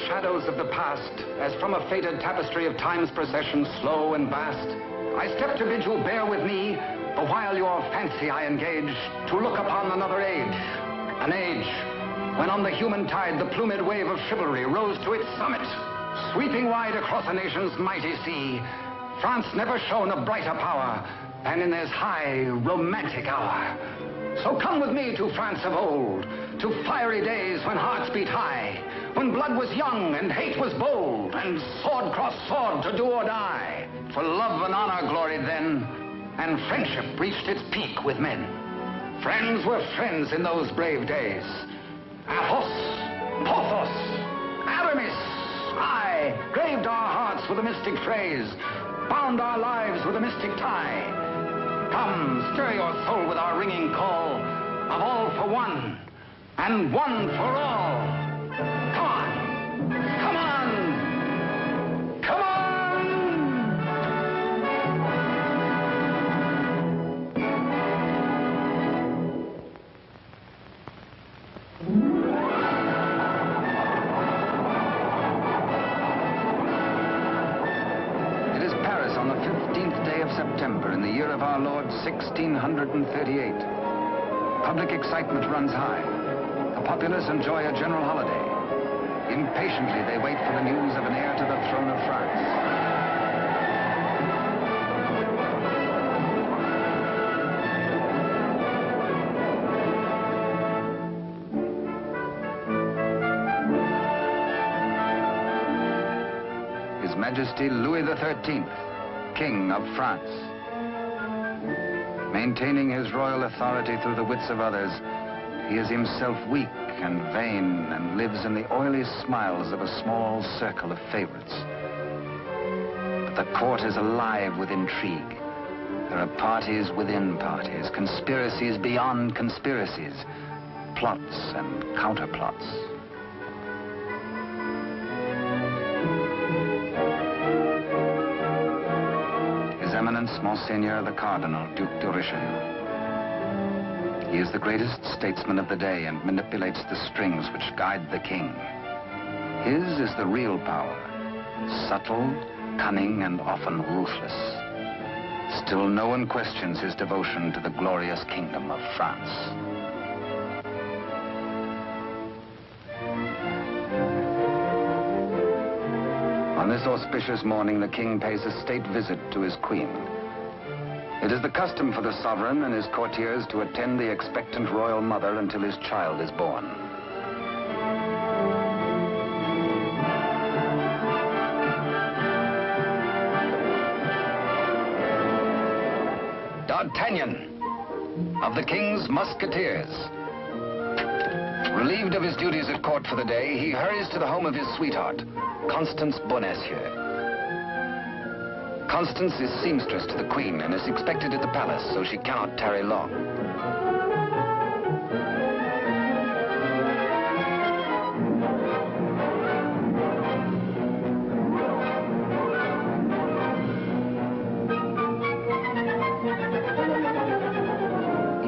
shadows of the past, as from a faded tapestry of time's procession, slow and vast, I step to bid you bear with me, the while your fancy I engage, to look upon another age. An age when on the human tide the plumed wave of chivalry rose to its summit, sweeping wide across a nation's mighty sea. France never shone a brighter power than in this high, romantic hour. So come with me to France of old, to fiery days when hearts beat high, when blood was young and hate was bold, and sword crossed sword to do or die. For love and honor gloried then, and friendship reached its peak with men. Friends were friends in those brave days. Athos, Porthos, Aramis, aye, graved our hearts with a mystic phrase, bound our lives with a mystic tie. Come, stir your soul with our ringing call of all for one, and one for all. Come on, come on, come on! It is Paris on the 15th day of September in the year of our Lord 1638. Public excitement runs high. The populace enjoy a general holiday. Impatiently, they wait for the news of an heir to the throne of France. His Majesty Louis XIII, King of France. Maintaining his royal authority through the wits of others, he is himself weak and vain and lives in the oily smiles of a small circle of favorites. But the court is alive with intrigue. There are parties within parties, conspiracies beyond conspiracies, plots and counterplots. His Eminence, Monseigneur the Cardinal, Duc de Richelieu. He is the greatest statesman of the day and manipulates the strings which guide the king. His is the real power, subtle, cunning, and often ruthless. Still, no one questions his devotion to the glorious kingdom of France. On this auspicious morning, the king pays a state visit to his queen. It is the custom for the sovereign and his courtiers to attend the expectant royal mother until his child is born. D'Artagnan, of the king's musketeers. Relieved of his duties at court for the day, he hurries to the home of his sweetheart, Constance Bonacieux. Constance is seamstress to the queen and is expected at the palace, so she cannot tarry long.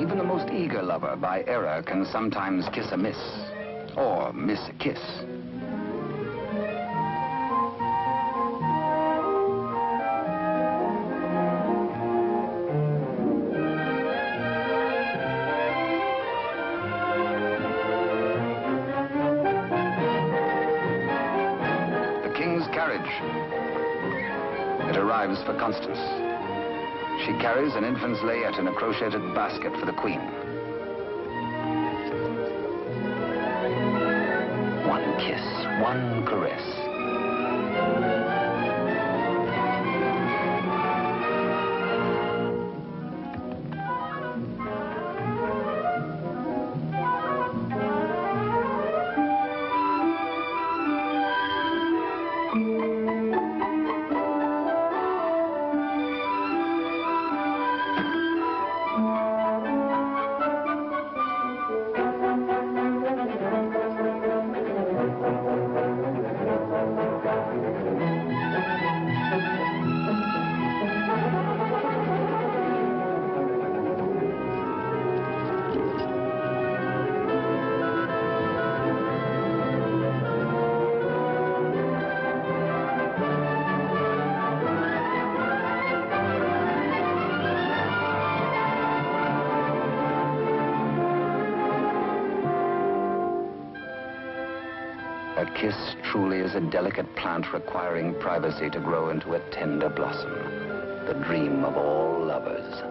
Even the most eager lover, by error, can sometimes kiss a miss, or miss a kiss. It arrives for Constance. She carries an infant's layette in a crocheted basket for the queen. One kiss, one caress. That kiss truly is a delicate plant requiring privacy to grow into a tender blossom, the dream of all lovers.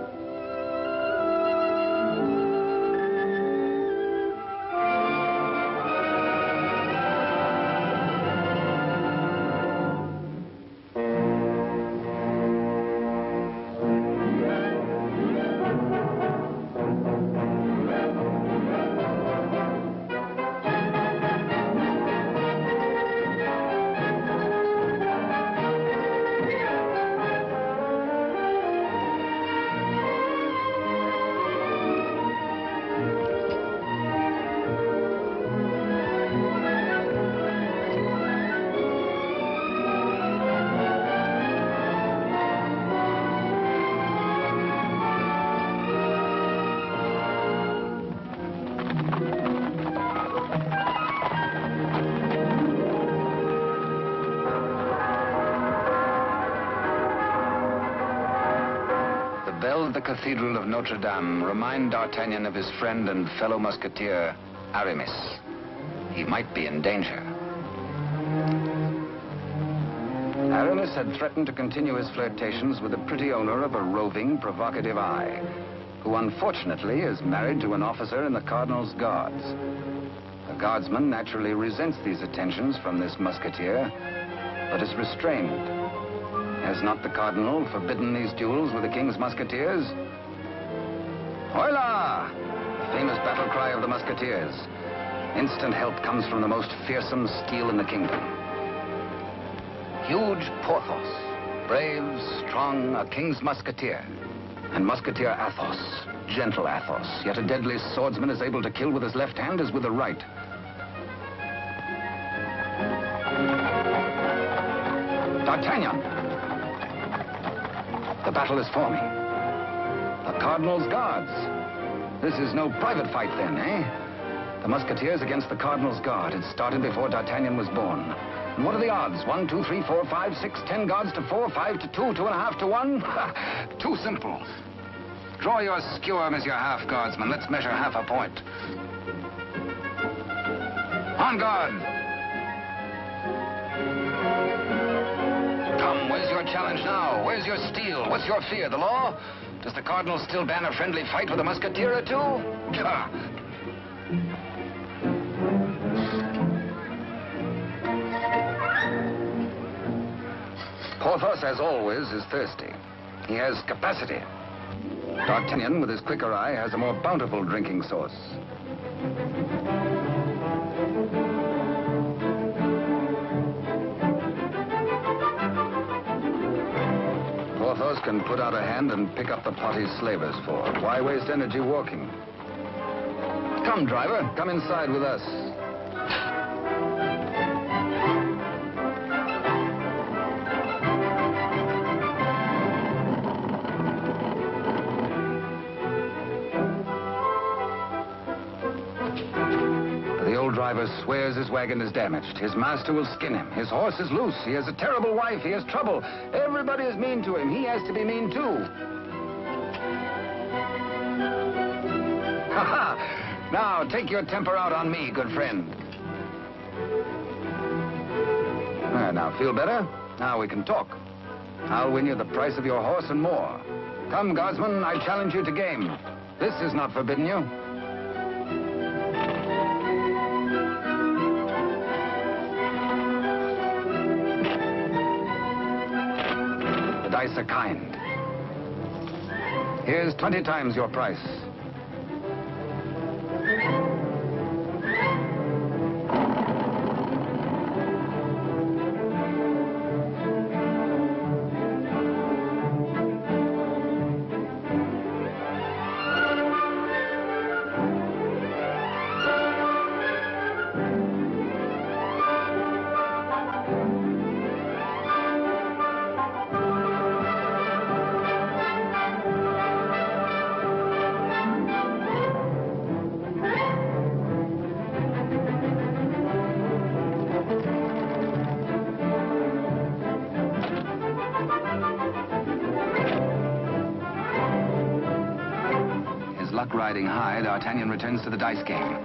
Bells of the Cathedral of Notre Dame remind D'Artagnan of his friend and fellow musketeer, Aramis. He might be in danger. Aramis had threatened to continue his flirtations with the pretty owner of a roving, provocative eye, who unfortunately is married to an officer in the Cardinal's Guards. The guardsman naturally resents these attentions from this musketeer, but is restrained. Has not the Cardinal forbidden these duels with the King's Musketeers? Hola! Famous battle cry of the Musketeers. Instant help comes from the most fearsome steel in the kingdom. Huge Porthos, brave, strong, a King's Musketeer. And Musketeer Athos, gentle Athos, yet a deadly swordsman is able to kill with his left hand as with the right. D'Artagnan! The battle is forming. The Cardinal's Guards. This is no private fight then, eh? The Musketeers against the Cardinal's Guard. It started before D'Artagnan was born. And what are the odds? 1, 2, 3, 4, 5, 6, 10 guards to 4, 5 to 2, 2.5 to 1? Too simple. Draw your skewer, Monsieur Half Guardsman. Let's measure half a point. On guard! Come, where's your challenge now? Where's your steel? What's your fear? The law? Does the Cardinal still ban a friendly fight with a musketeer or two? Porthos, as always, is thirsty. He has capacity. D'Artagnan, with his quicker eye, has a more bountiful drinking source. Porthos can put out a hand and pick up the pot he's slavers for. Why waste energy walking? Come, driver, come inside with us. The old driver swears his wagon is damaged. His master will skin him. His horse is loose. He has a terrible wife. He has trouble. Everybody is mean to him. He has to be mean too. Ha ha! Now, take your temper out on me, good friend. Now, feel better? Now we can talk. I'll win you the price of your horse and more. Come, guardsman, I challenge you to game. This is not forbidden you. The dice are kind. Here's 20 times your price. Luck riding high, D'Artagnan returns to the dice game.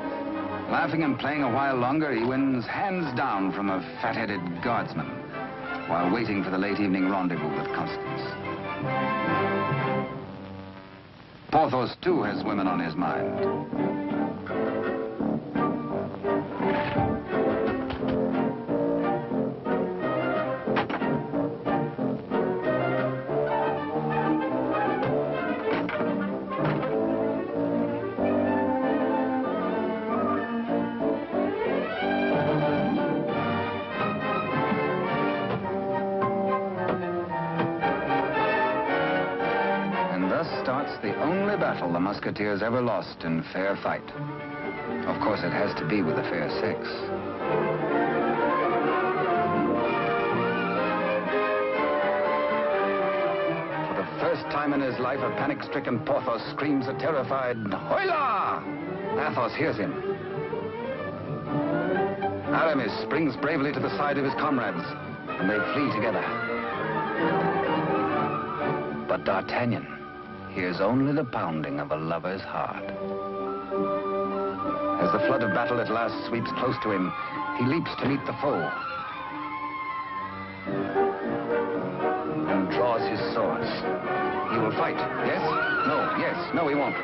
Laughing and playing a while longer, he wins hands down from a fat-headed guardsman while waiting for the late evening rendezvous with Constance. Porthos, too, has women on his mind. Starts the only battle the Musketeers ever lost in fair fight. Of course, it has to be with a fair six. For the first time in his life, a panic-stricken Porthos screams a terrified, "Hola!" Athos hears him. Aramis springs bravely to the side of his comrades, and they flee together. But D'Artagnan hears only the pounding of a lover's heart. As the flood of battle at last sweeps close to him, he leaps to meet the foe and draws his swords. He will fight. Yes? No. Yes. No, he won't.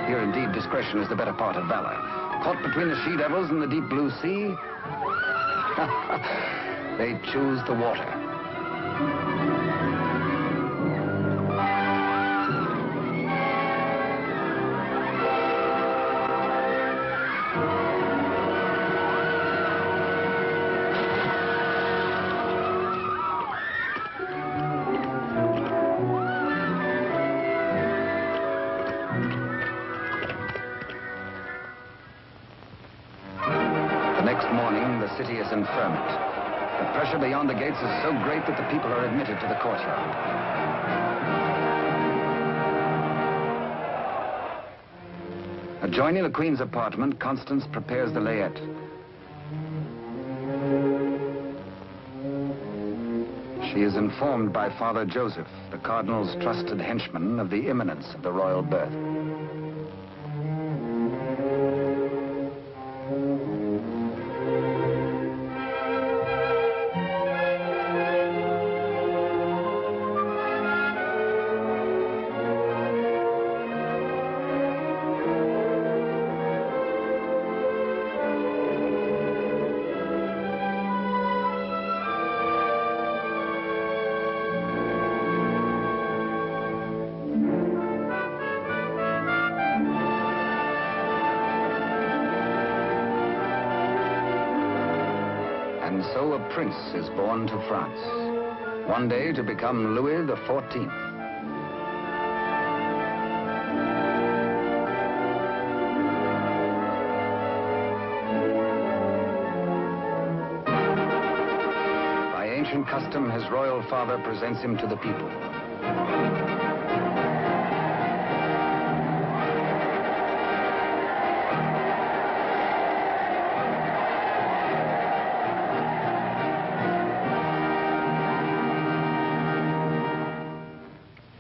Here, indeed, discretion is the better part of valor. Caught between the she-devils and the deep blue sea, they choose the water. Next morning, the city is in ferment. The pressure beyond the gates is so great that the people are admitted to the courtyard. Adjoining the Queen's apartment, Constance prepares the layette. She is informed by Father Joseph, the Cardinal's trusted henchman, of the imminence of the royal birth. And so a prince is born to France, one day to become Louis XIV. By ancient custom, his royal father presents him to the people.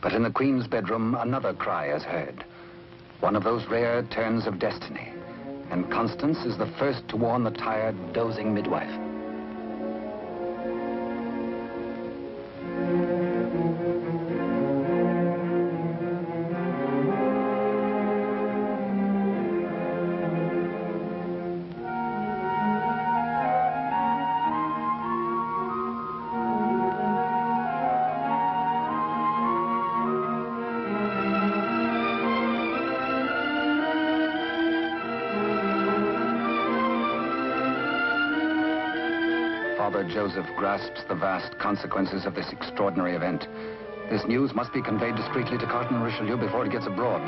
But in the Queen's bedroom, another cry is heard. One of those rare turns of destiny. And Constance is the first to warn the tired, dozing midwife. Father Joseph grasps the vast consequences of this extraordinary event. This news must be conveyed discreetly to Cardinal Richelieu before it gets abroad.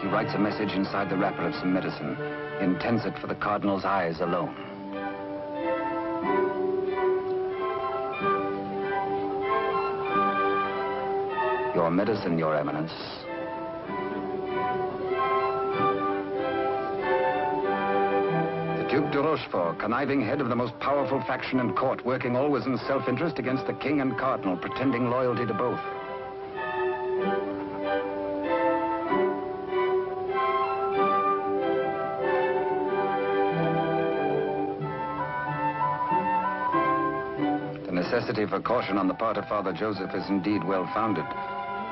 He writes a message inside the wrapper of some medicine. He intends it for the Cardinal's eyes alone. Your medicine, Your Eminence. Duke de Rochefort, conniving head of the most powerful faction in court, working always in self-interest against the king and cardinal, pretending loyalty to both. necessity for caution on the part of Father Joseph is indeed well-founded.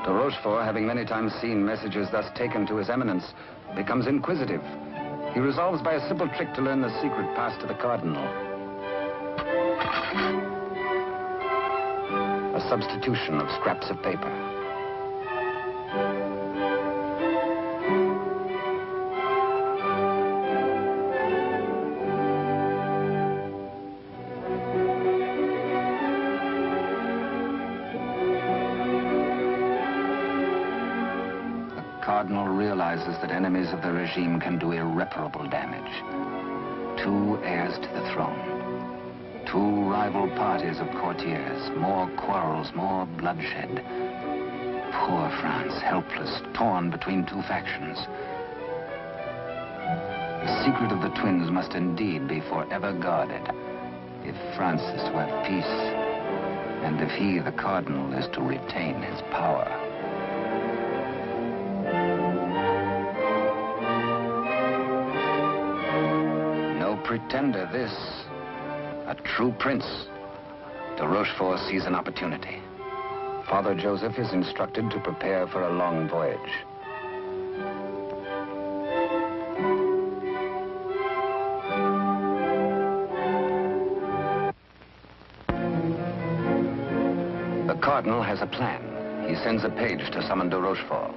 De Rochefort, having many times seen messages thus taken to His Eminence, becomes inquisitive. He resolves by a simple trick to learn the secret passed to the Cardinal. A substitution of scraps of paper. The Cardinal realizes that enemies of the regime can do irreparable damage. 2 heirs to the throne. 2 rival parties of courtiers, more quarrels, more bloodshed. Poor France, helpless, torn between 2 factions. The secret of the twins must indeed be forever guarded, if France is to have peace, and if he, the Cardinal, is to retain his power. No pretender, this. A true prince. De Rochefort sees an opportunity. Father Joseph is instructed to prepare for a long voyage. The Cardinal has a plan. He sends a page to summon de Rochefort.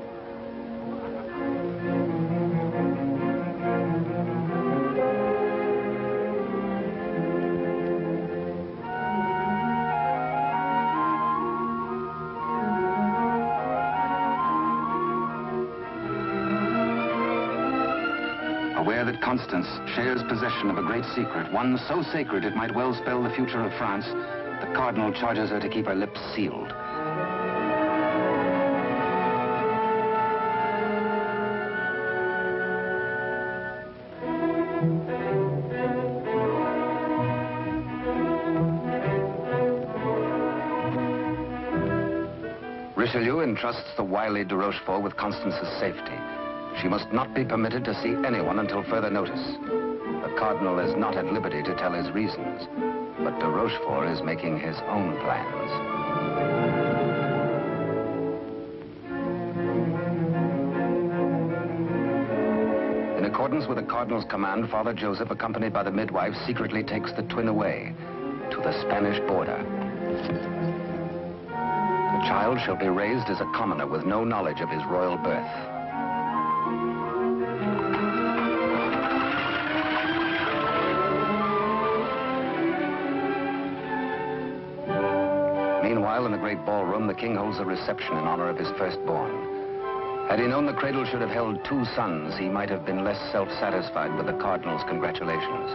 Aware that Constance shares possession of a great secret, one so sacred it might well spell the future of France, the Cardinal charges her to keep her lips sealed. Richelieu entrusts the wily de Rochefort with Constance's safety. She must not be permitted to see anyone until further notice. The Cardinal is not at liberty to tell his reasons, but de Rochefort is making his own plans. In accordance with the Cardinal's command, Father Joseph, accompanied by the midwife, secretly takes the twin away to the Spanish border. The child shall be raised as a commoner with no knowledge of his royal birth. Meanwhile, in the great ballroom, the king holds a reception in honor of his firstborn. Had he known the cradle should have held 2 sons, he might have been less self-satisfied with the Cardinal's congratulations.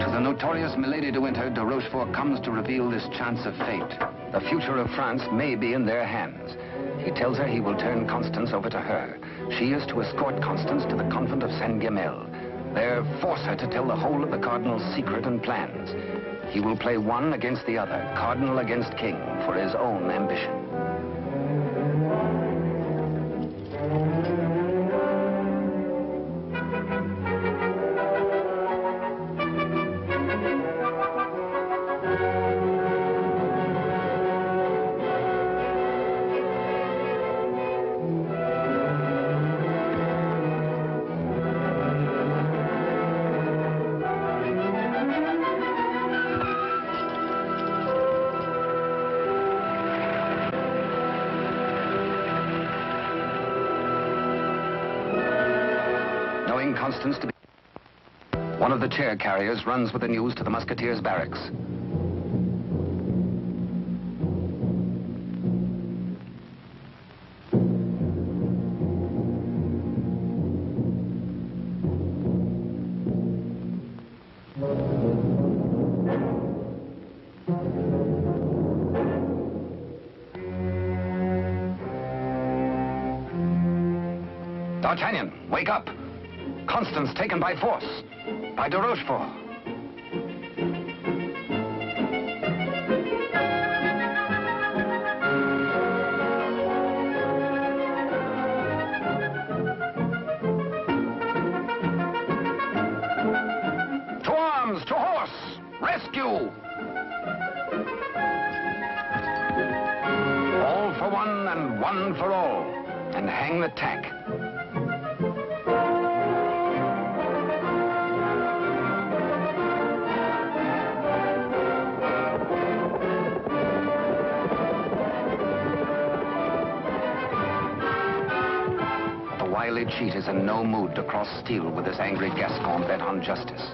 To the notorious Milady de Winter, de Rochefort comes to reveal this chance of fate. The future of France may be in their hands. He tells her he will turn Constance over to her. She is to escort Constance to the convent of Saint-Guemel. There, force her to tell the whole of the Cardinal's secret and plans. He will play one against the other, Cardinal against King, for his own ambition. Constance to be... One of the chair carriers runs with the news to the musketeers' barracks. D'Artagnan, wake up! Constance taken by force, by de Rochefort. All for one and one for all. And hang the tack. The wily cheat is in no mood to cross steel with this angry Gascon bent on justice.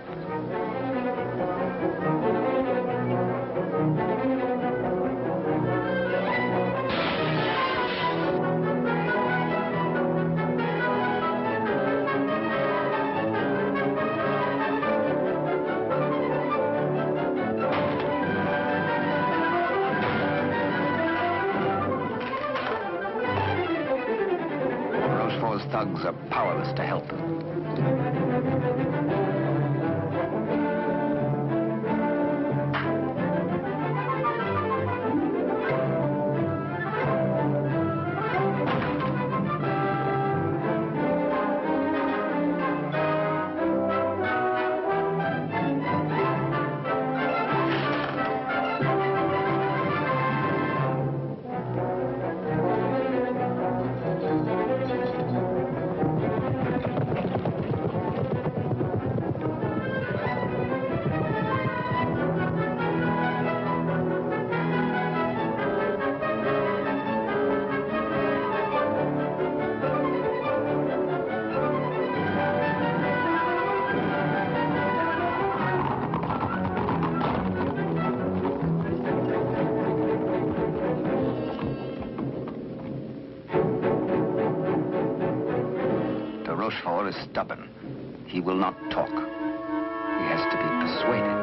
Thugs are powerless to help. Rochefort is stubborn. He will not talk. He has to be persuaded.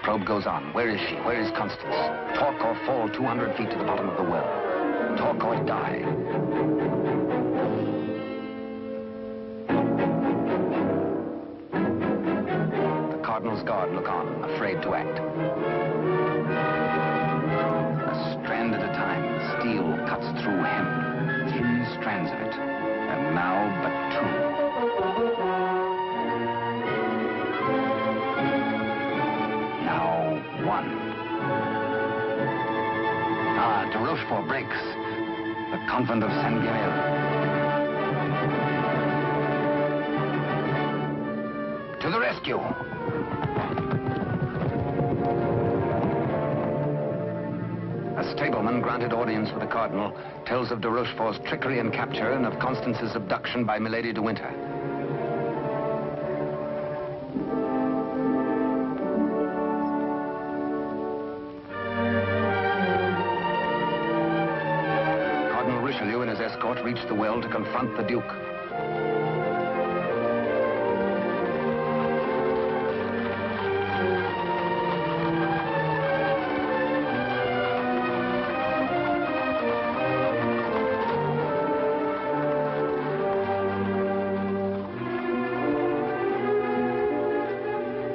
Probe goes on. Where is she? Where is Constance? Talk or fall 200 feet to the bottom of the well. Talk or die. The Cardinal's guard look on, afraid to act. A strand at a time, steel cuts through hemp. Thin strands of it. And now but two. Now one. Ah, de Rochefort breaks. The convent of Saint-Guémel. To the rescue! A stableman granted audience with the Cardinal tells of de Rochefort's trickery and capture and of Constance's abduction by Milady de Winter. Richelieu and his escort reached the well to confront the Duke.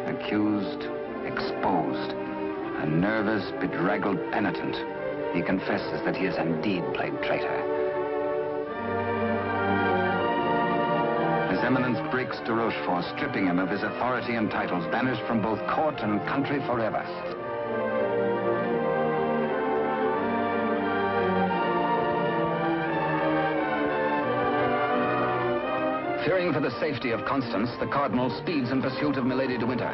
Accused, exposed, a nervous, bedraggled penitent. He confesses that he has indeed played traitor. His Eminence breaks de Rochefort, stripping him of his authority and titles, banished from both court and country forever. Fearing for the safety of Constance, the Cardinal speeds in pursuit of Milady de Winter.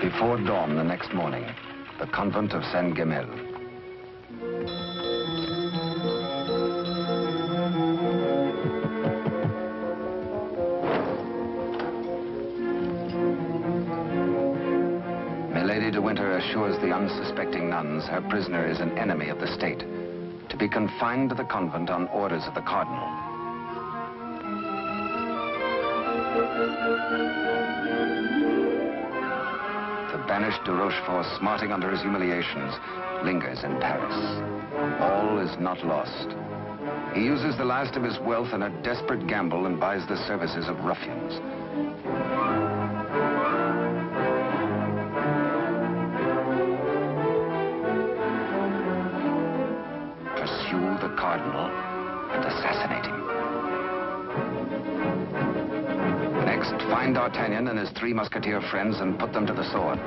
Before dawn the next morning, the convent of Saint-Guémel. Milady de Winter assures the unsuspecting nuns her prisoner is an enemy of the state, to be confined to the convent on orders of the Cardinal. The banished de Rochefort, smarting under his humiliations, lingers in Paris. All is not lost. He uses the last of his wealth in a desperate gamble and buys the services of ruffians. Pursue the cardinal and assassinate him. Next, find D'Artagnan and his 3 musketeer friends and put them to the sword.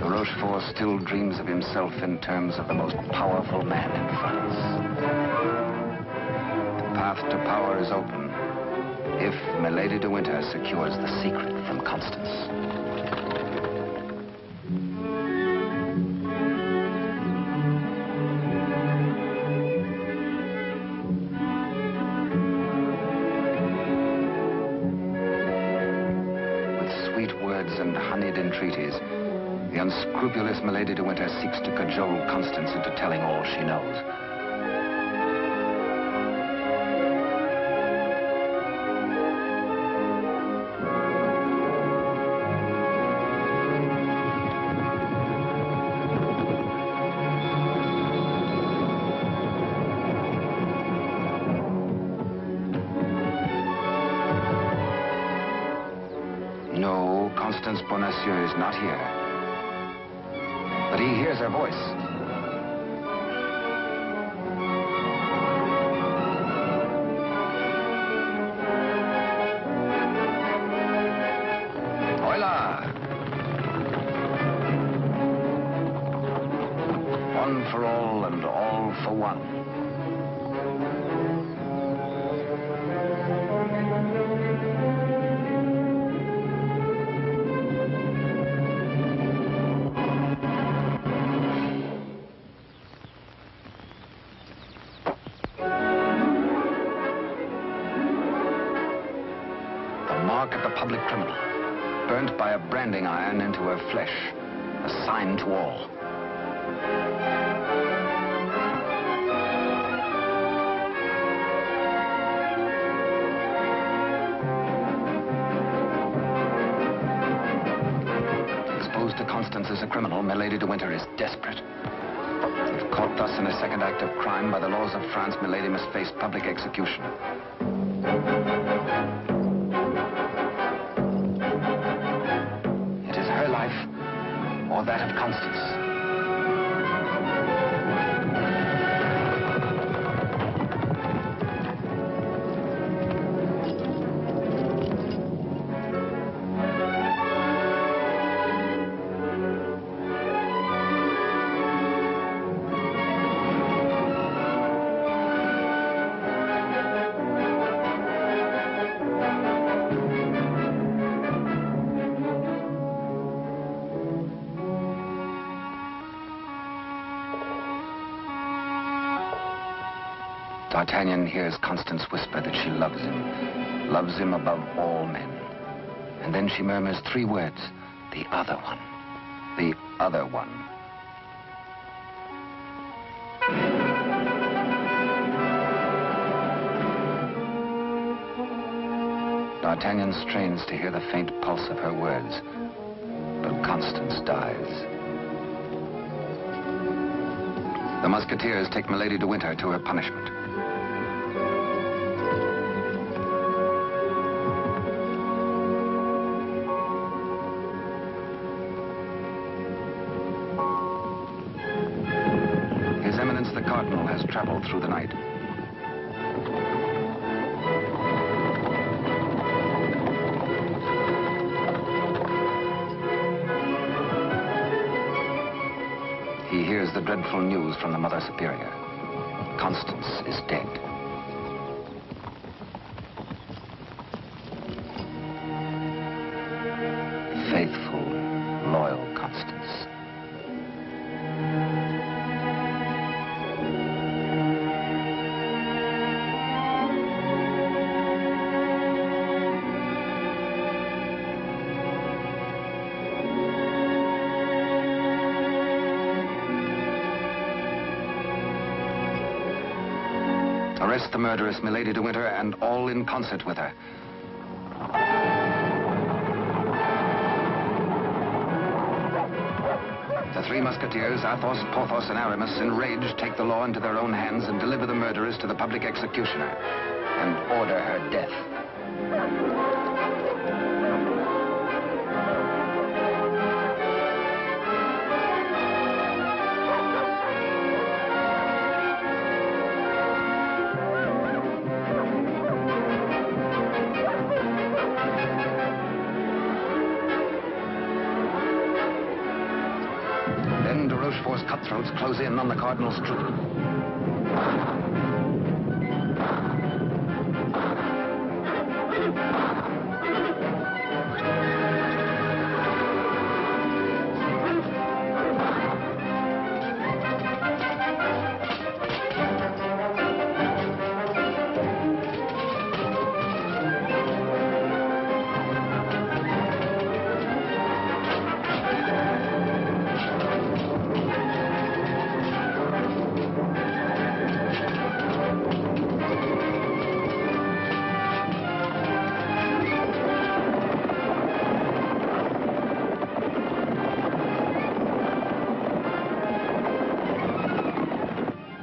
Rochefort still dreams of himself in terms of the most powerful man in France. The path to power is open if Milady de Winter secures the secret from Constance. With sweet words and honeyed entreaties, the unscrupulous Milady de Winter seeks to cajole Constance into telling all she knows. No, Constance Bonacieux is not here. But he hears her voice. Hola! One for all and all for one. Mark of the public criminal, burnt by a branding iron into her flesh, a sign to all. Exposed to Constance as a criminal, Milady de Winter is desperate. If caught thus in a second act of crime, by the laws of France, Milady must face public execution. Or that of Constance. D'Artagnan hears Constance whisper that she loves him above all men. And then she murmurs 3 words, the other one, the other one. D'Artagnan strains to hear the faint pulse of her words, but Constance dies. The Musketeers take Milady de Winter to her punishment. His Eminence the Cardinal has traveled through the night. He hears the dreadful news from the Mother Superior. Constance is dead. Faithful, loyal Constance. Arrest the murderess, Milady de Winter, and all in concert with her. three musketeers, Athos, Porthos, and Aramis, enraged, take the law into their own hands and deliver the murderess to the public executioner and order her death. Then de Rochefort's cutthroats close in on the Cardinal's troop.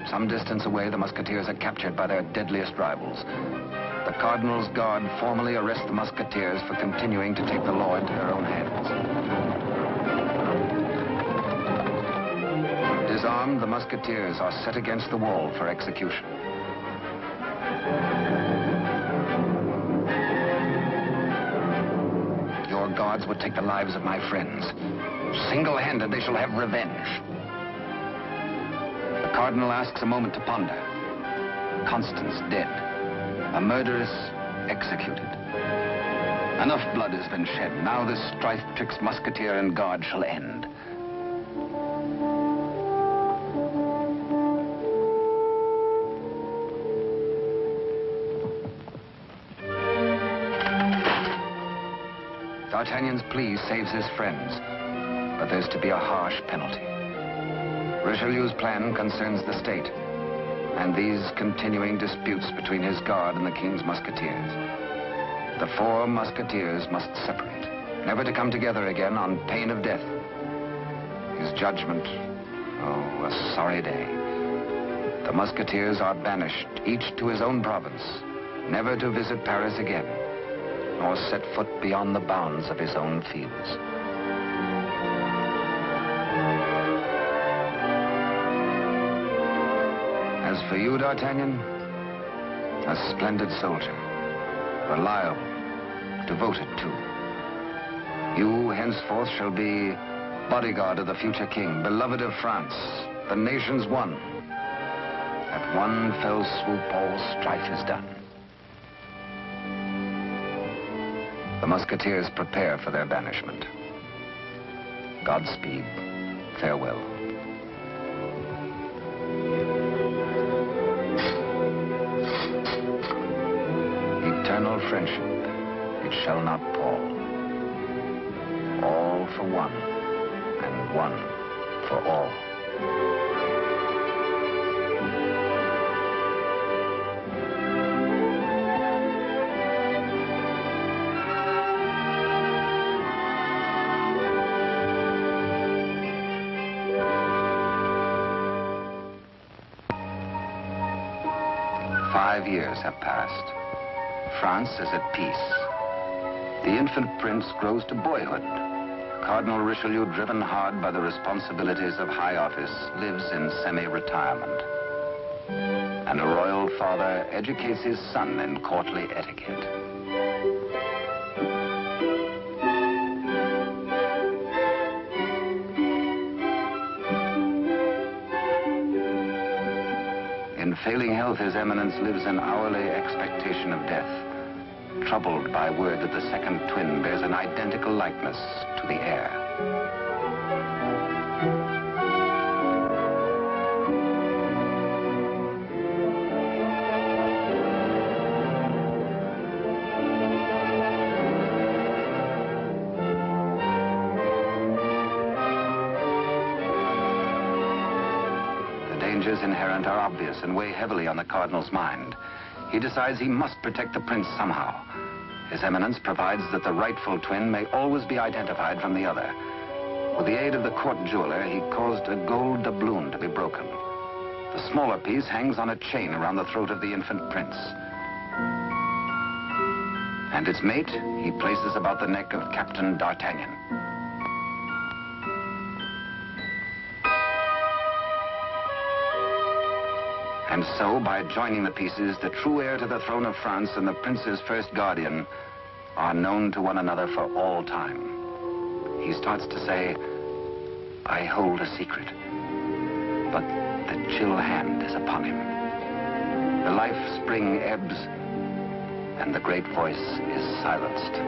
Some distance away, the musketeers are captured by their deadliest rivals. The Cardinal's guard formally arrest the musketeers for continuing to take the law into their own hands. Disarmed, the musketeers are set against the wall for execution. Your guards would take the lives of my friends. Single-handed, they shall have revenge. The Cardinal asks a moment to ponder. Constance dead. A murderess executed. Enough blood has been shed. Now this strife twixt musketeer and guard shall end. D'Artagnan's plea saves his friends, but there's to be a harsh penalty. Richelieu's plan concerns the state, and these continuing disputes between his guard and the king's musketeers. The four musketeers must separate, never to come together again on pain of death. His judgment, oh, a sorry day. The musketeers are banished, each to his own province, never to visit Paris again, nor set foot beyond the bounds of his own fields. As for you, D'Artagnan, a splendid soldier, reliable, devoted too. You henceforth shall be bodyguard of the future king, beloved of France, the nation's one. At one fell swoop, all strife is done. The musketeers prepare for their banishment. Godspeed, farewell. Eternal friendship, it shall not pall. All for one, and one for all. "5 years have passed. France is at peace. The infant prince grows to boyhood. Cardinal Richelieu, driven hard by the responsibilities of high office, lives in semi-retirement. And a royal father educates his son in courtly etiquette. In failing health, His Eminence lives in hourly expectation of death, troubled by word that the second twin bears an identical likeness to the heir. The dangers inherent are obvious and weigh heavily on the Cardinal's mind. He decides he must protect the prince somehow. His Eminence provides that the rightful twin may always be identified from the other. With the aid of the court jeweler, he caused a gold doubloon to be broken. The smaller piece hangs on a chain around the throat of the infant prince. And its mate he places about the neck of Captain D'Artagnan. And so, by joining the pieces, the true heir to the throne of France and the prince's first guardian are known to one another for all time. He starts to say, I hold a secret, but the chill hand is upon him. The life spring ebbs, and the great voice is silenced.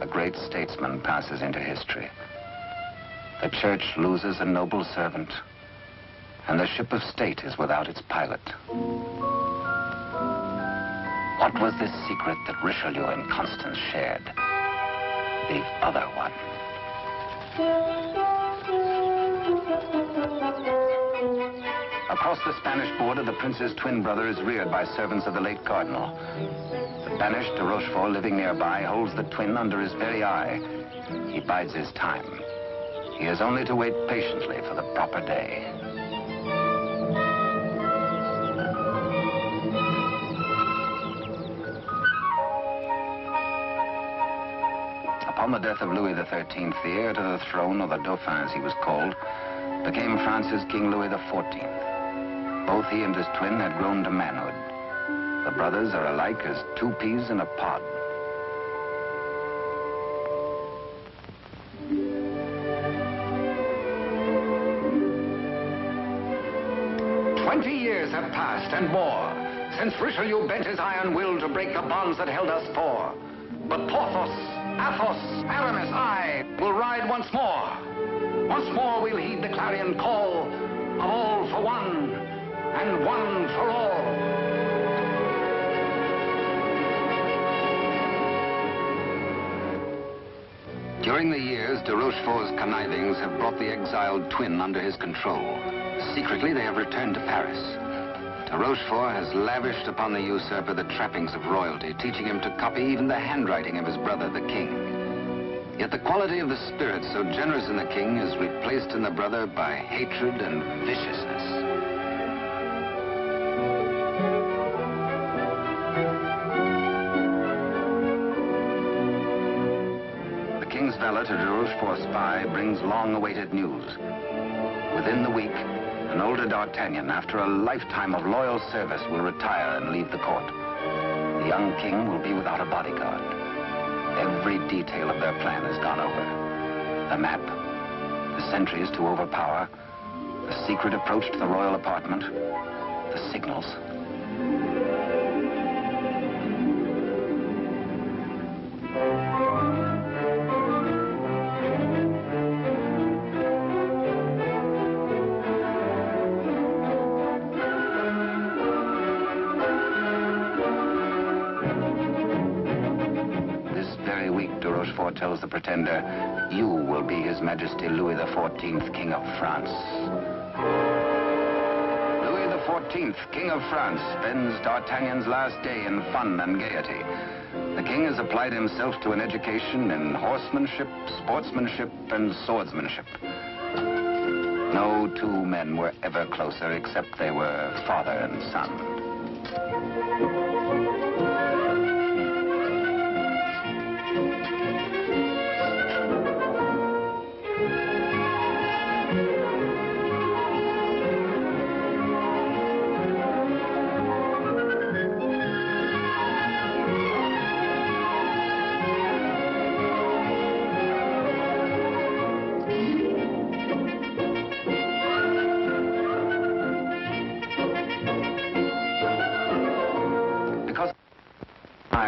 A great statesman passes into history. The church loses a noble servant, and the ship of state is without its pilot. What was this secret that Richelieu and Constance shared? The other one. Across the Spanish border, the prince's twin brother is reared by servants of the late cardinal. The banished de Rochefort, living nearby, holds the twin under his very eye. He bides his time. He has only to wait patiently for the proper day. Upon the death of Louis XIII, the heir to the throne, or the Dauphin as he was called, became France's King Louis XIV. Both he and his twin had grown to manhood. The brothers are alike as two peas in a pod. Years have passed and more since Richelieu bent his iron will to break the bonds that held us four. But Porthos, Athos, Aramis, I will ride once more. Once more we'll heed the clarion call of all for one and one for all. During the years, de Rochefort's connivings have brought the exiled twin under his control. Secretly, they have returned to Paris. De Rochefort has lavished upon the usurper the trappings of royalty, teaching him to copy even the handwriting of his brother, the king. Yet the quality of the spirit so generous in the king is replaced in the brother by hatred and viciousness. The king's valet, a de Rochefort spy, brings long-awaited news. Within the week, an older D'Artagnan, after a lifetime of loyal service, will retire and leave the court. The young king will be without a bodyguard. Every detail of their plan has gone over. The map, the sentries to overpower, the secret approach to the royal apartment, the signals. Tells the pretender, you will be His Majesty Louis XIV, King of France. Louis XIV, King of France, spends D'Artagnan's last day in fun and gaiety. The king has applied himself to an education in horsemanship, sportsmanship, and swordsmanship. No two men were ever closer, except they were father and son.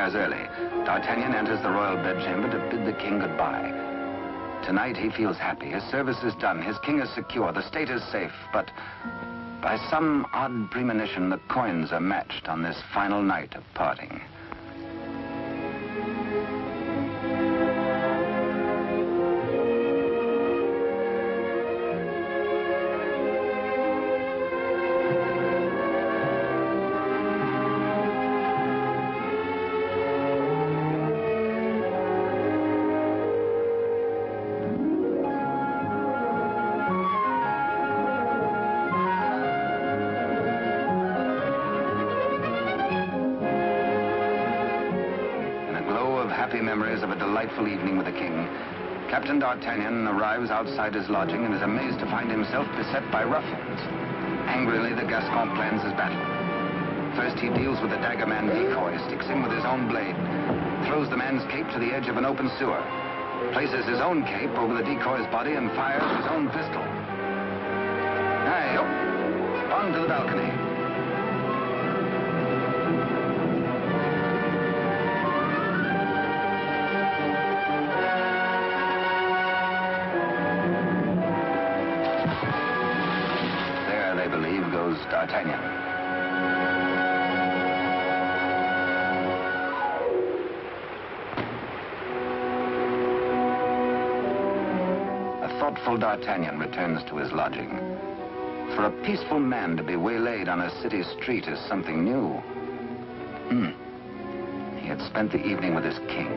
Early, D'Artagnan enters the royal bedchamber to bid the king goodbye. Tonight he feels happy. His service is done. His king is secure. The state is safe. But by some odd premonition, the coins are matched on this final night of parting. memories of a delightful evening with the king, Captain D'Artagnan arrives outside his lodging and is amazed to find himself beset by ruffians. Angrily, the Gascon plans his battle. First, he deals with the dagger-man decoy, sticks him with his own blade, throws the man's cape to the edge of an open sewer, places his own cape over the decoy's body and fires his own pistol. Aye, up, on to the balcony. There, they believe, goes D'Artagnan. Thoughtful D'Artagnan returns to his lodging. For a peaceful man to be waylaid on a city street is something new. He had spent the evening with his king.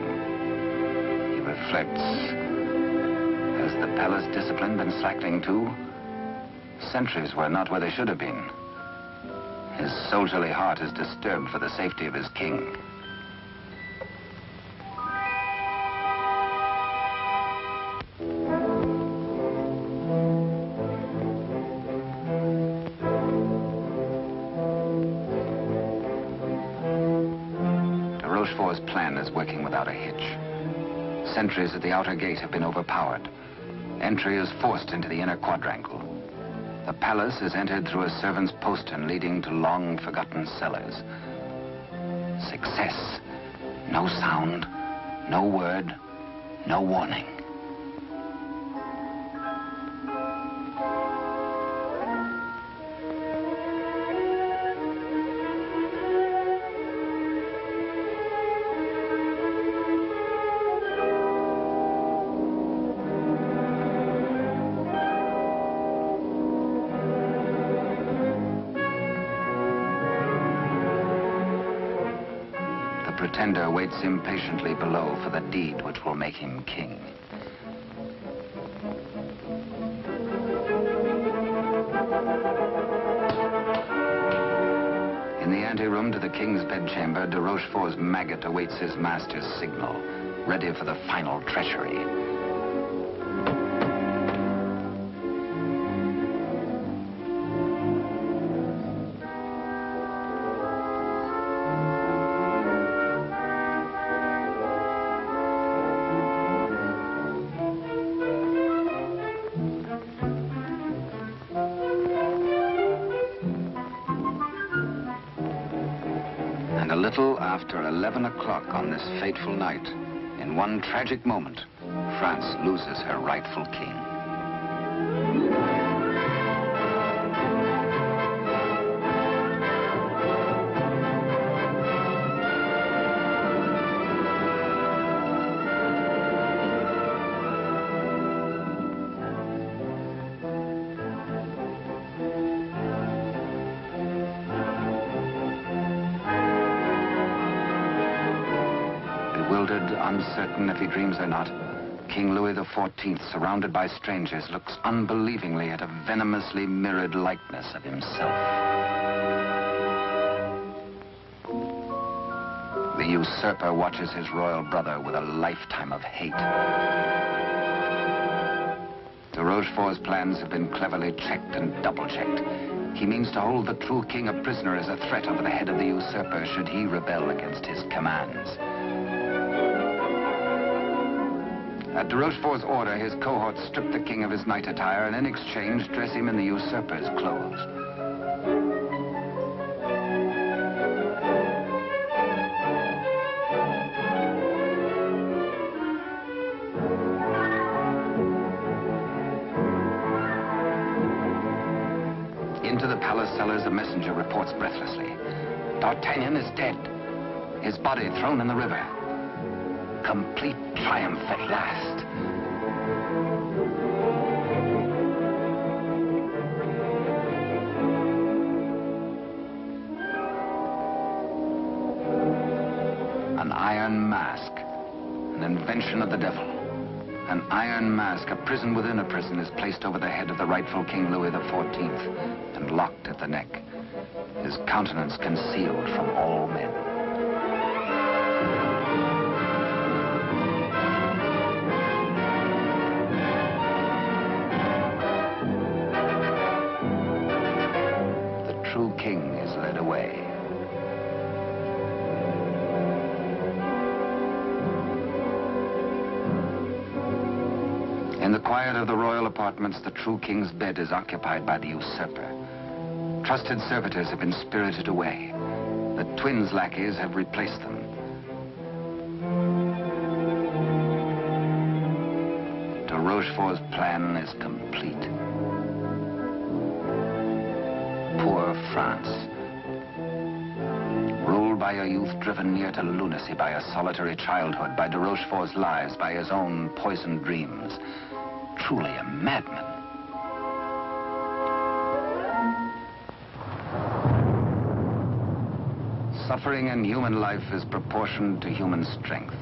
He reflects, has the palace discipline been slackening too? Sentries were not where they should have been. His soldierly heart is disturbed for the safety of his king. Rochefort's plan is working without a hitch. Sentries at the outer gate have been overpowered. Entry is forced into the inner quadrangle. The palace is entered through a servant's postern leading to long-forgotten cellars. Success. No sound, no word, no warning. The pretender waits impatiently below for the deed which will make him king. In the anteroom to the king's bedchamber, de Rochefort's maggot awaits his master's signal, ready for the final treachery. And a little after 11 o'clock on this fateful night, in one tragic moment, France loses her rightful king. Bewildered, uncertain if he dreams or not, King Louis XIV, surrounded by strangers, looks unbelievingly at a venomously mirrored likeness of himself. The usurper watches his royal brother with a lifetime of hate. De Rochefort's plans have been cleverly checked and double-checked. He means to hold the true king a prisoner as a threat over the head of the usurper should he rebel against his commands. At de Rochefort's order, his cohorts strip the king of his night attire and in exchange dress him in the usurper's clothes. Into the palace cellars, a messenger reports breathlessly. D'Artagnan is dead. His body thrown in the river. Complete triumph at last. An iron mask, an invention of the devil. An iron mask, a prison within a prison, is placed over the head of the rightful King Louis XIV and locked at the neck, his countenance concealed from all men. true king is led away. In the quiet of the royal apartments, the true king's bed is occupied by the usurper. Trusted servitors have been spirited away. The twins' lackeys have replaced them. De Rochefort's plan is complete. Poor France. Ruled by a youth driven near to lunacy by a solitary childhood, by de Rochefort's lies, by his own poisoned dreams. Truly a madman. Suffering in human life is proportioned to human strength.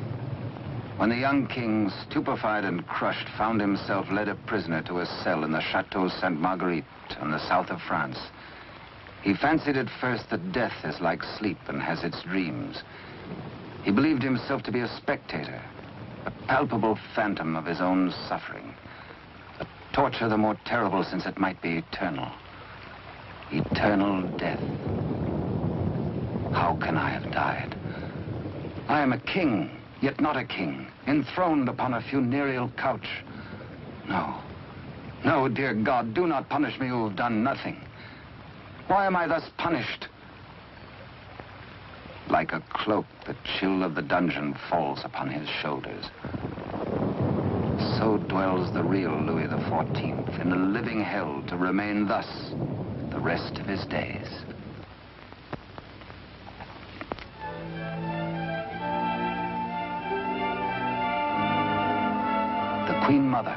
When the young king, stupefied and crushed, found himself led a prisoner to a cell in the Chateau Sainte-Marguerite in the south of France, he fancied at first that death is like sleep and has its dreams. He believed himself to be a spectator, a palpable phantom of his own suffering. A torture the more terrible since it might be eternal. Eternal death. How can I have died? I am a king, yet not a king, enthroned upon a funereal couch. No. No, dear God, do not punish me who have done nothing. Why am I thus punished? Like a cloak, the chill of the dungeon falls upon his shoulders. So dwells the real Louis XIV in a living hell, to remain thus the rest of his days. The Queen Mother,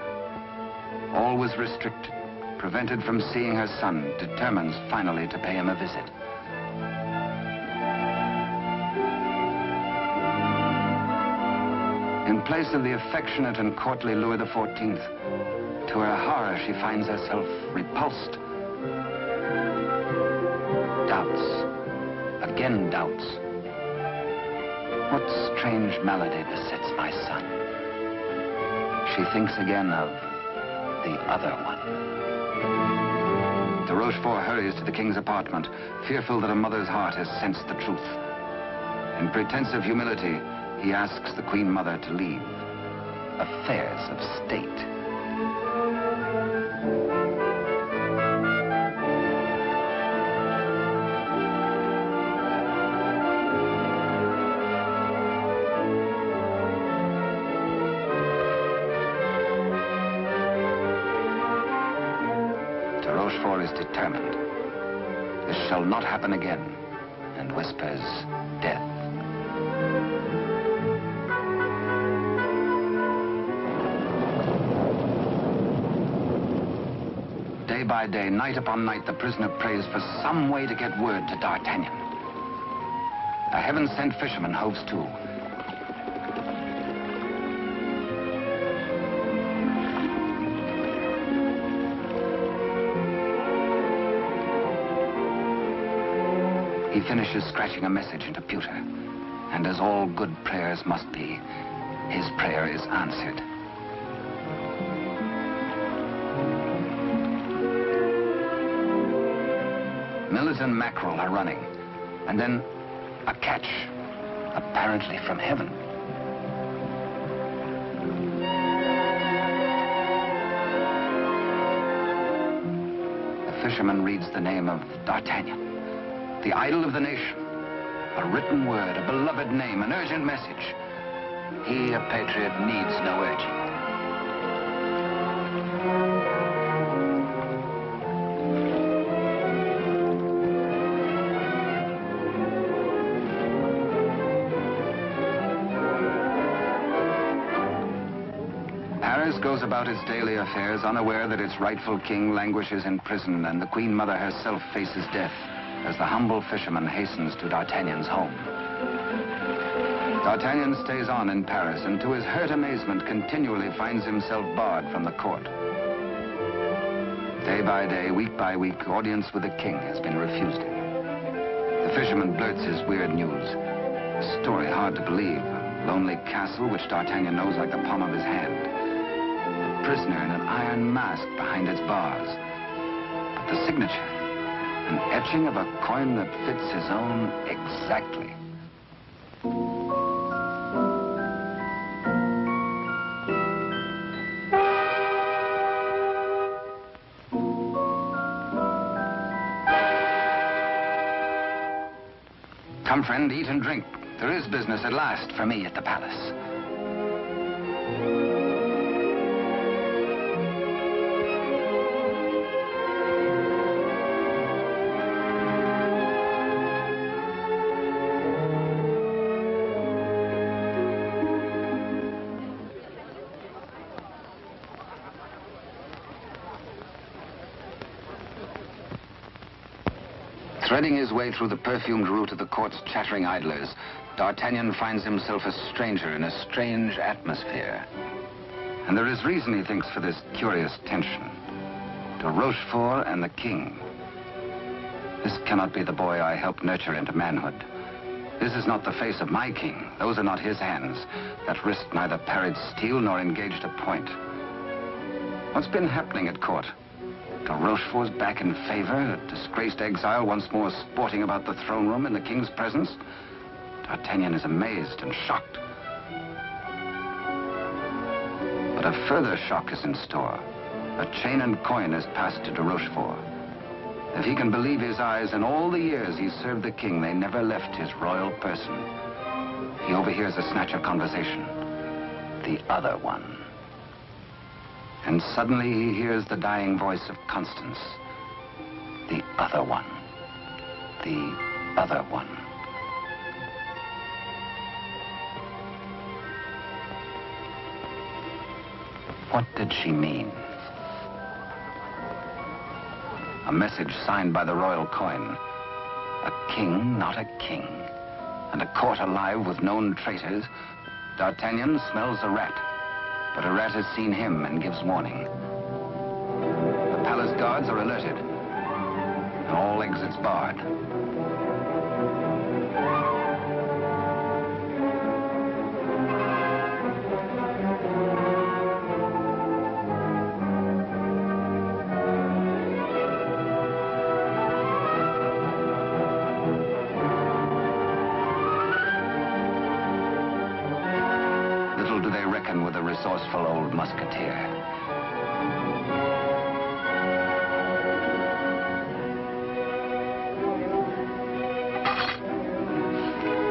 always restricted, prevented from seeing her son, determines finally to pay him a visit. In place of the affectionate and courtly Louis XIV, to her horror, she finds herself repulsed. Doubts, again doubts. What strange malady besets my son? She thinks again of the other one. De Rochefort hurries to the king's apartment, fearful that a mother's heart has sensed the truth. In pretense of humility, he asks the Queen Mother to leave affairs of state. De Rochefort is determined. This shall not happen again, and whispers death. Day by day, night upon night, the prisoner prays for some way to get word to D'Artagnan. A heaven-sent fisherman hoves to. He finishes scratching a message into pewter, and as all good prayers must be, his prayer is answered. Millers and mackerel are running, and then a catch, apparently from heaven. The fisherman reads the name of D'Artagnan, the idol of the nation. A written word, a beloved name, an urgent message. He, a patriot, needs no urging. Paris goes about its daily affairs, unaware that its rightful king languishes in prison, and the Queen Mother herself faces death as the humble fisherman hastens to D'Artagnan's home. D'Artagnan stays on in Paris, and to his hurt amazement continually finds himself barred from the court. Day by day, week by week, audience with the king has been refused him. The fisherman blurts his weird news. A story hard to believe. A lonely castle which D'Artagnan knows like the palm of his hand. A prisoner in an iron mask behind its bars. But the signature, An etching of a coin that fits his own exactly. Come, friend, eat and drink. There is business at last for me at the palace. Threading his way through the perfumed route of the court's chattering idlers, D'Artagnan finds himself a stranger in a strange atmosphere. And there is reason, he thinks, for this curious tension. De Rochefort and the king. This cannot be the boy I helped nurture into manhood. This is not the face of my king. Those are not his hands that risked neither parried steel nor engaged a point. What's been happening at court? De Rochefort's back in favor, a disgraced exile once more sporting about the throne room in the king's presence. D'Artagnan is amazed and shocked. But a further shock is in store. A chain and coin is passed to de Rochefort. If he can believe his eyes, in all the years he served the king, they never left his royal person. He overhears a snatch of conversation. The other one. And suddenly he hears the dying voice of Constance. The other one. The other one. What did she mean? A message signed by the royal coin. A king, not a king. And a court alive with known traitors. D'Artagnan smells a rat. But a rat has seen him and gives warning. The palace guards are alerted. And all exits barred. Little do they reckon with a resourceful old musketeer.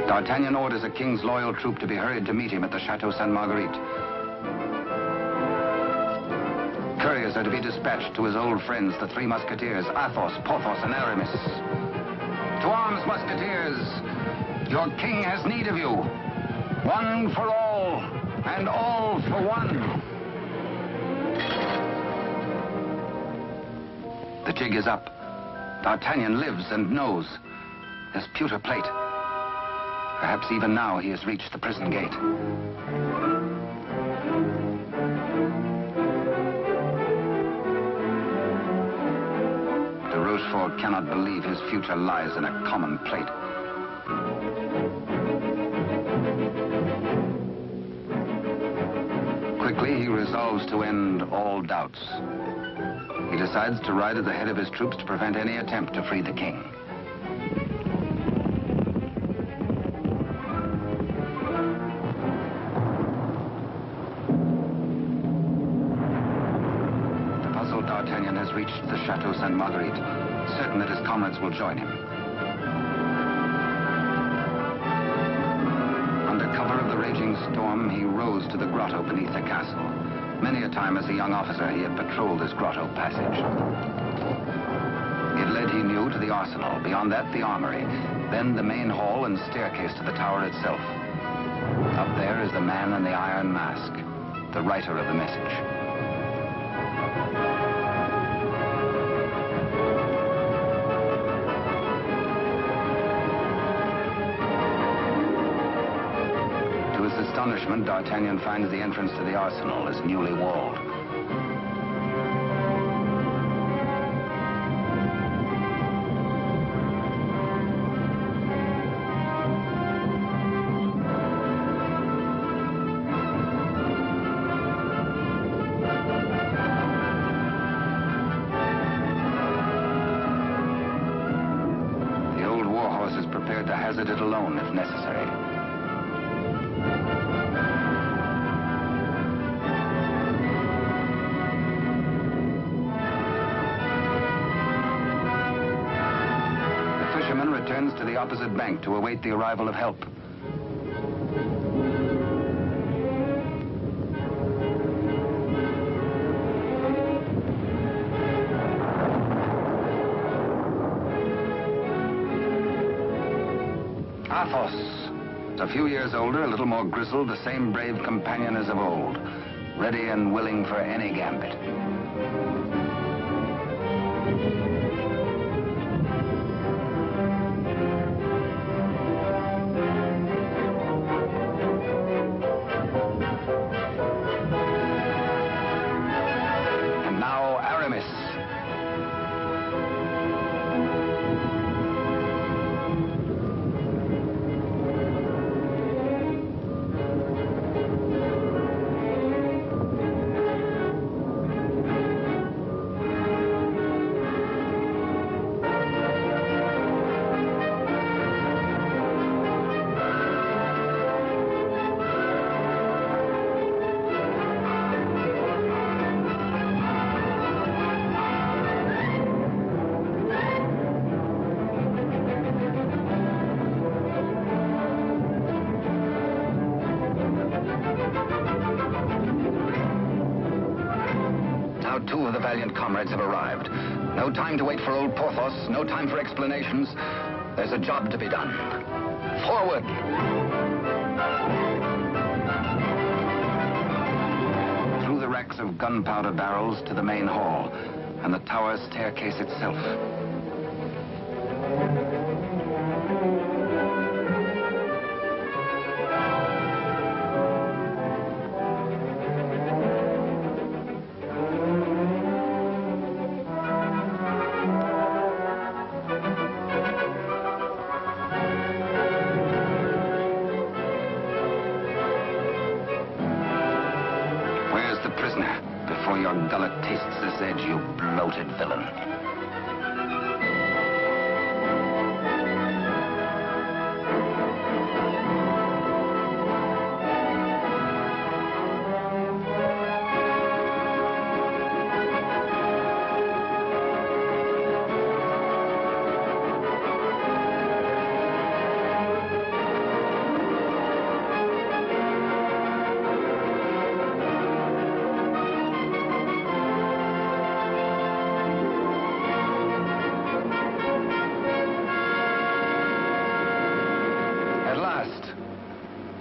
D'Artagnan orders a king's loyal troop to be hurried to meet him at the Chateau Sainte-Marguerite. Couriers are to be dispatched to his old friends, the three musketeers, Athos, Porthos, and Aramis. To arms, musketeers! Your king has need of you. One for all, and all for one. The jig is up. D'Artagnan lives and knows. His pewter plate. Perhaps even now he has reached the prison gate. De Rochefort cannot believe his future lies in a common plate. Quickly, he resolves to end all doubts. He decides to ride at the head of his troops to prevent any attempt to free the king. The puzzled D'Artagnan has reached the Chateau Sainte-Marguerite, certain that his comrades will join him. Under cover of the raging storm, he rose to the grotto beneath the castle. Many a time as a young officer, he had patrolled this grotto passage. It led, he knew, to the arsenal. Beyond that, the armory. Then the main hall and staircase to the tower itself. Up there is the man in the iron mask, the writer of the message. To his astonishment, D'Artagnan finds the entrance to the arsenal is newly walled. prepared to hazard it alone if necessary. The fisherman returns to the opposite bank to await the arrival of help. A few years older, a little more grizzled, the same brave companion as of old, ready and willing for any gambit. And now Aramis. Two of the valiant comrades have arrived. No time to wait for old Porthos, no time for explanations. There's a job to be done. Forward! Through the racks of gunpowder barrels to the main hall, and the tower staircase itself. Before your gullet tastes this edge, you bloated villain.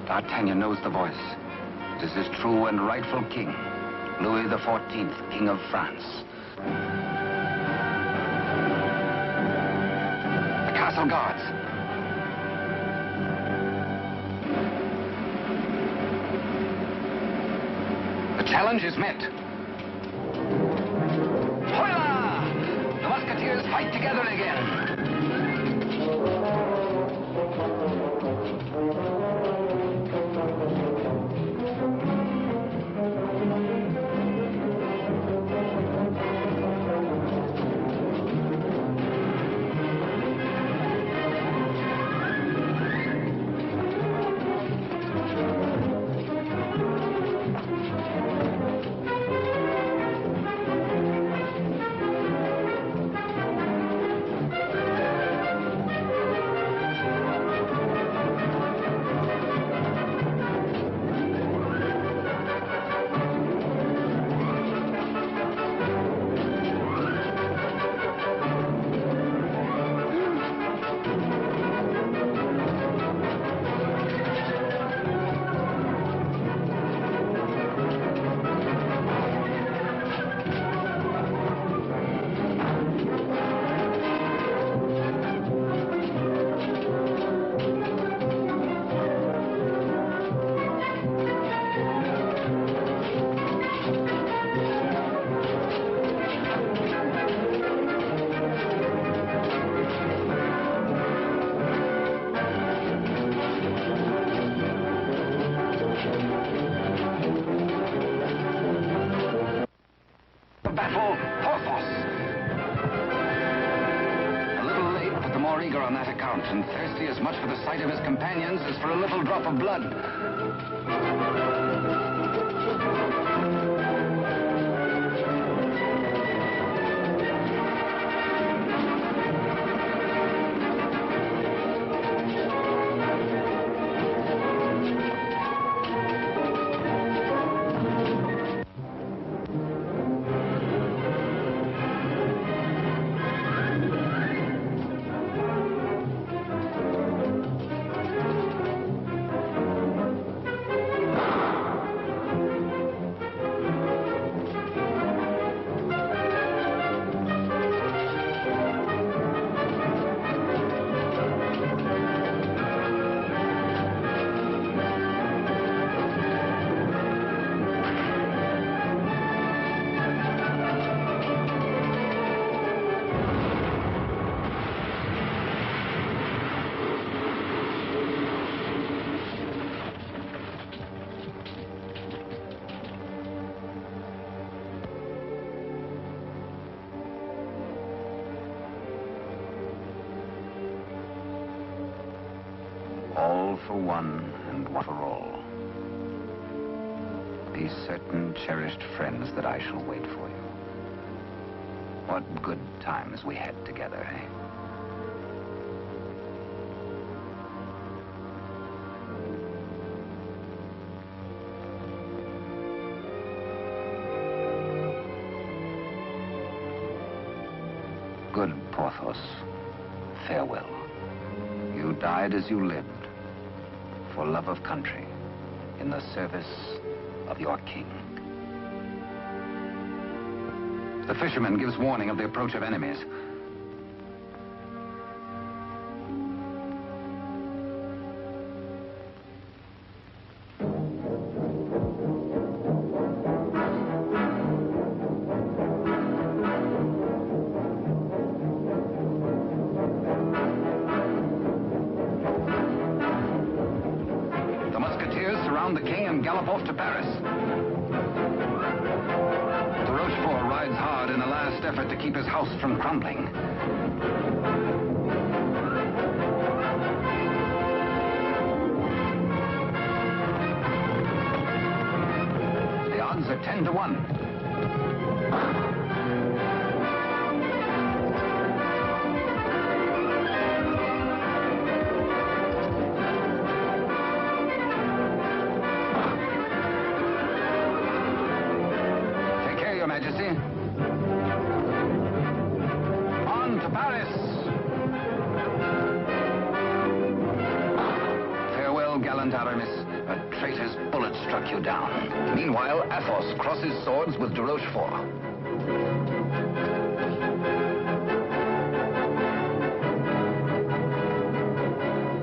D'Artagnan knows the voice. It is his true and rightful king, Louis XIV, King of France. The castle guards. The challenge is met. Hola! The musketeers fight together again. eager on that account, and thirsty as much for the sight of his companions as for a little drop of blood. All for one and one for all. Be certain, cherished friends, that I shall wait for you. What good times we had together, eh? Good Porthos, farewell. You died as you lived, for love of country, in the service of your king. The fisherman gives warning of the approach of enemies. The king and gallop off to Paris. De Rochefort rides hard in a last effort to keep his house from crumbling. The odds are 10 to 1. Your Majesty. On to Paris. Farewell, gallant Aramis. A traitor's bullet struck you down. Meanwhile, Athos crosses swords with de Rochefort.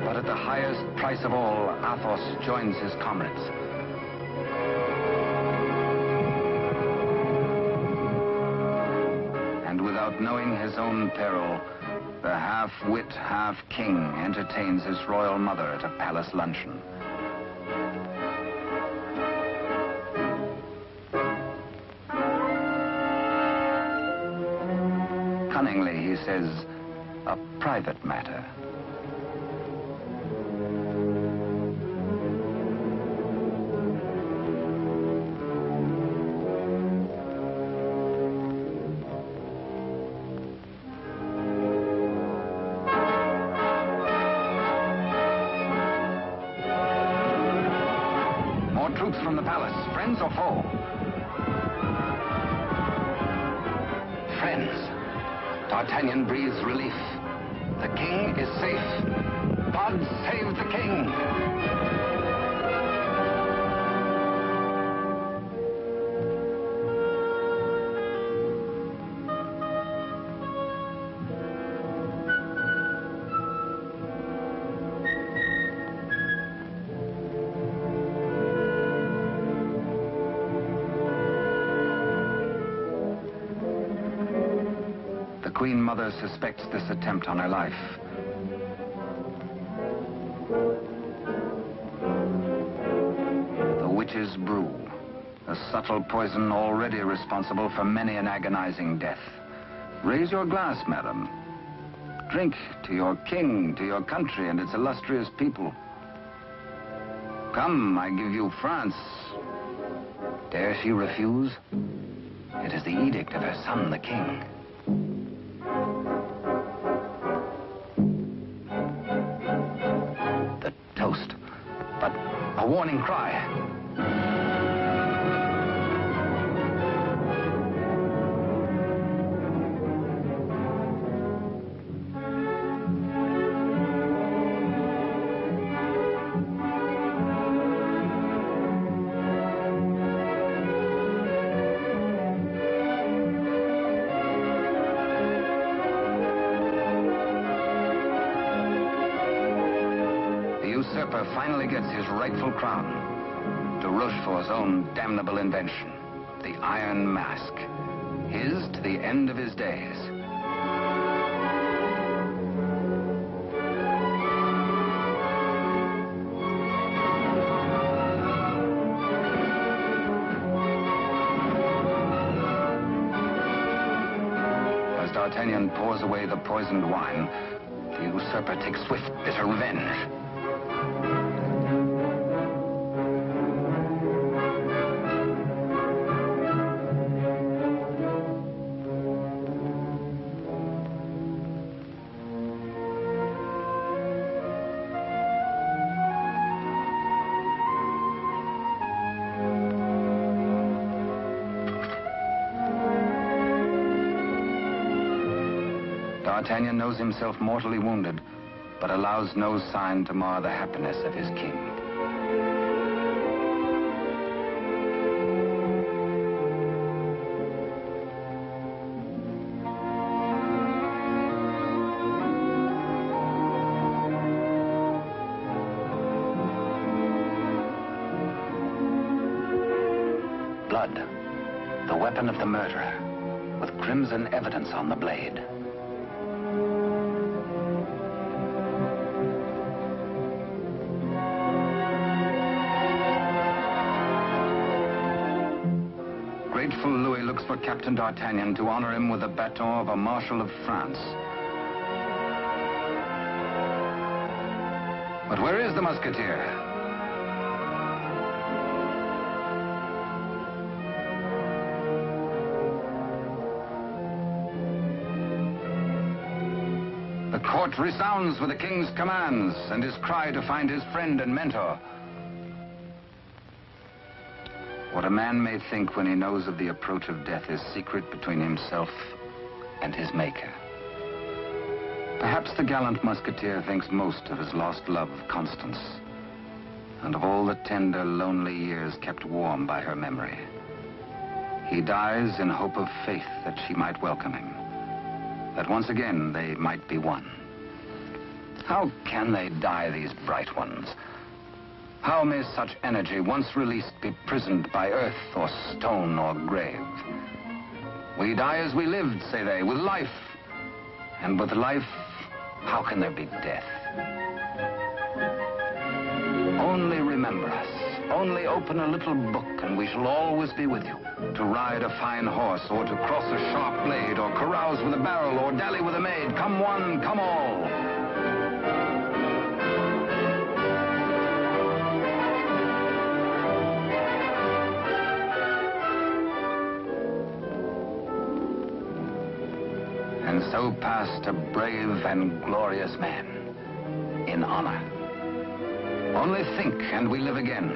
But at the highest price of all, Athos joins his comrades. Without knowing his own peril, the half-wit, half-king entertains his royal mother at a palace luncheon. Cunningly, he says, a private matter. Troops from the palace, friends or foe? Friends. D'Artagnan breathes relief. The king is safe. God save the king! The Queen Mother suspects this attempt on her life. The witch's brew, a subtle poison already responsible for many an agonizing death. Raise your glass, madam. Drink to your king, to your country and its illustrious people. Come, I give you France. Dare she refuse? It is the edict of her son, the king. The toast, but a warning cry. The usurper finally gets his rightful crown. De Rochefort's own damnable invention, the Iron Mask. His to the end of his days. As D'Artagnan pours away the poisoned wine, the usurper takes swift, bitter revenge. D'Artagnan knows himself mortally wounded, but allows no sign to mar the happiness of his king. Blood, the weapon of the murderer, with crimson evidence on the blade. Grateful Louis looks for Captain D'Artagnan to honor him with the baton of a Marshal of France. But where is the Musketeer? The court resounds with the king's commands and his cry to find his friend and mentor. What a man may think when he knows of the approach of death is secret between himself and his maker. Perhaps the gallant musketeer thinks most of his lost love, Constance, and of all the tender, lonely years kept warm by her memory. He dies in hope of faith that she might welcome him, that once again they might be one. How can they die, these bright ones? How may such energy, once released, be prisoned by earth or stone or grave? We die as we lived, say they, with life. And with life, how can there be death? Only remember us. Only open a little book and we shall always be with you. To ride a fine horse, or to cross a sharp blade, or carouse with a barrel, or dally with a maid. Come one, come all. And so passed a brave and glorious man, in honor. Only think, and we live again.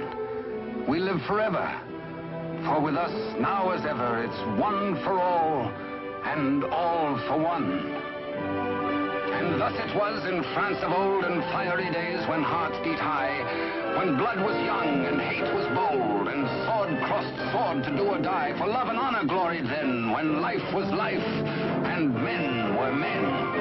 We live forever. For with us, now as ever, it's one for all, and all for one. And thus it was in France of old, in fiery days when hearts beat high, when blood was young and hate was bold, and sword crossed sword to do or die. For love and honor gloried then, when life was life, and men were men.